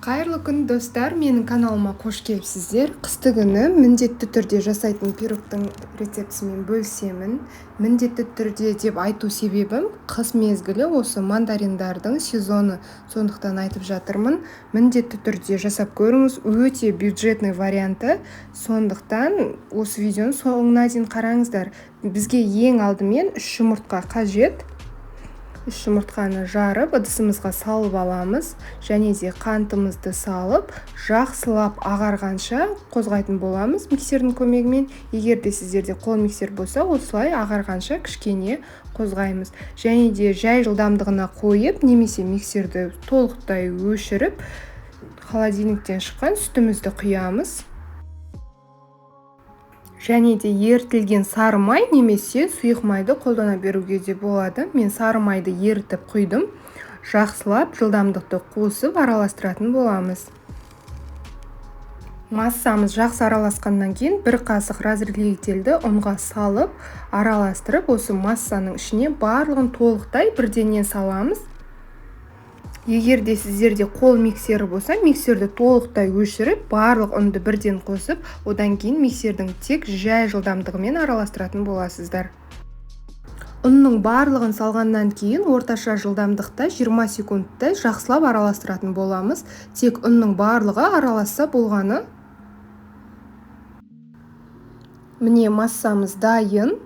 Қайырлы күн достар, менің каналыма қош келіпсіздер. Қысты күні міндетті түрде жасайтын пирогтың рецептісімен бөлісемін. Міндетті түрде деп айту себебім, қыс мезгілі осы мандариндардың сезоны, сондықтан айтып жатырмын. Міндетті түрде жасап көріңіз, өте бюджетный варианты. Сондықтан осы видеоны соңына дейін қараңыздар. Бізге ең алдымен 3 жұмыртқа қажет. 3 жұмыртқаны жарып, ыдысымызға салып аламыз, және де қантымызды салып, жақсылап ағарғанша қозғайтын боламыз миксердің көмегімен. Егер де сіздерде қол миксер болса, осылай ағарғанша кішкене қозғаймыз. Және де жай жылдамдығына қойып, немесе миксерді толықтай өшіріп, холодильниктен шыққан сүтімізді құямыз. Және де ерітілген сары май немесе сұйық майды қолдана беруге де болады. Мен сары майды ерітіп құйдым. Жақсылап жылдамдықты қосып араластыратын боламыз. Массамыз жақсы араласқаннан кейін 1 қасық разрыхлителді ұнға салып, араластырып, осы массаның ішіне барлығын толықтай бірденен саламыз. Егер де сіздерде қол миксері болса, миксерді толықтай өшіріп, барлық ұнды бірден қосып, одан кейін миксердің тек жай жылдамдығымен араластыратын боласыздар. Ұнның барлығын салғаннан кейін орташа жылдамдықта 20 секундта жақсылап араластыратын боламыз. Тек ұнның барлығы араласса болғаны. Міне массамыз дайын,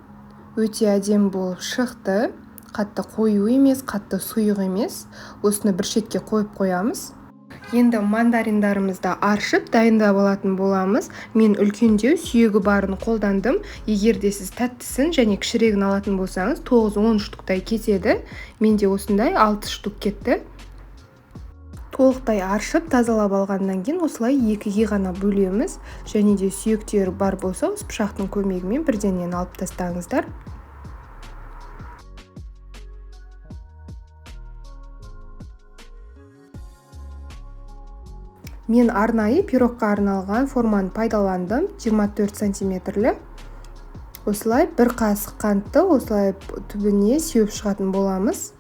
өте әдемі болып шықты. Қатты қою емес, қатты сұйық емес. Осыны бір шетке қойып қоямыз. Енді мандариндарымызды аршып дайындап алатын боламыз. Мен үлкендеу сүйегі барын қолдандым. Егер де сіз тәттісін және кішірегін алатын болсаңыз, 9-10 штуктай кетеді. Менде осындай 6 штук кетті. Толықтай аршып тазалап алғаннан кейін осылай екіге ғана бөлеміз. Және де сүйектері бар болса, осы пышақтың көмегімен бірденен алып тастаңыздар. Мен арнайы пирогқа арналған форманы пайдаландым, 24 сантиметрлі. Осылай 1 қасық қантты осылай түбіне сеуіп шығатын боламыз.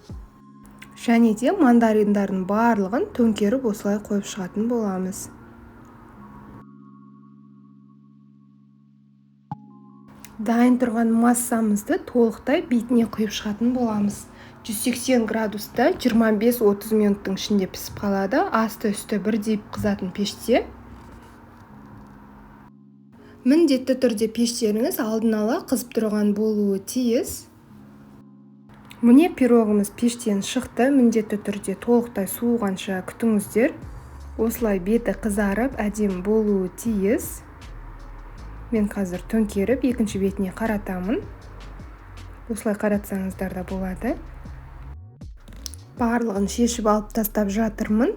Және де мандариндардың барлығын төңкеріп осылай қойып шығатын боламыз. Дайын тұрған массамызды толықтай бетіне құйып шығатын боламыз. 180 градуста 25-30 минуттың ішінде пісіп қалады. Асты үсті бірдей қызатын пеште. Міндетті түрде пештеріңіз алдын ала қызып тұрған болуы тиіс. Міне пирогымыз пештен шықты. Міндетті түрде толықтай суығанша күтіңіздер. Осылай беті қызарып, әдемі болуы тиіс. Мен қазір төңкеріп, екінші бетіне қаратамын. Осылай қаратсаңыздар да болады. Барлығын шешіп алып тастап жатырмын.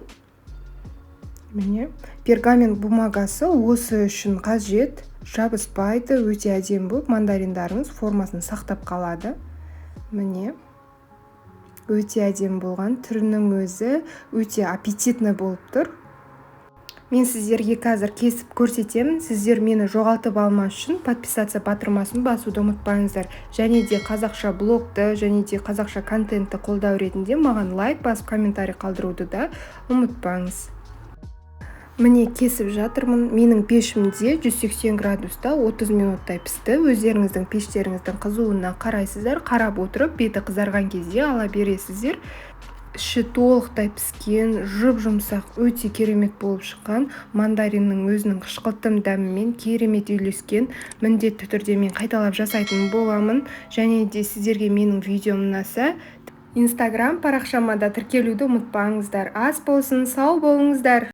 Міне, пергамент бумагасы осы үшін қажет. Жабыспайды, өте әдемі болып, мандариндарыңыз формасын сақтап қалады. Міне, өте әдемі болған, түрінің өзі өте аппетитный болып тұр. Мен сіздерге қазір кесіп көрсетемін. Сіздер мені жоғалтып алмас үшін подписаться батырмасын басуды ұмытпаңыздар. Және де қазақша блогты, және де қазақша контентті қолдау ретінде маған лайк басып, комментарий қалдыруды да ұмытпаңыз. Міне кесіп жатырмын. Менің пешімде 180 градуста 30 минуттай пісті. Өздеріңіздің пештеріңіздің қызуына қарайсыздар. Қарап отырып, беті қызарған кезде ала бересіздер. Іші толықтай піскен, жұп-жұмсақ, өте керемет болып шыққан. Мандариннің өзінің қышқылтым дәмімен керемет үйлескен. Міндетті түрде мен қайталап жасайтын боламын. Және де сіздерге менің видеом ұнаса, Instagram парақшама да тіркелуді ұмытпаңыздар. Ас болсын, сау болыңыздар.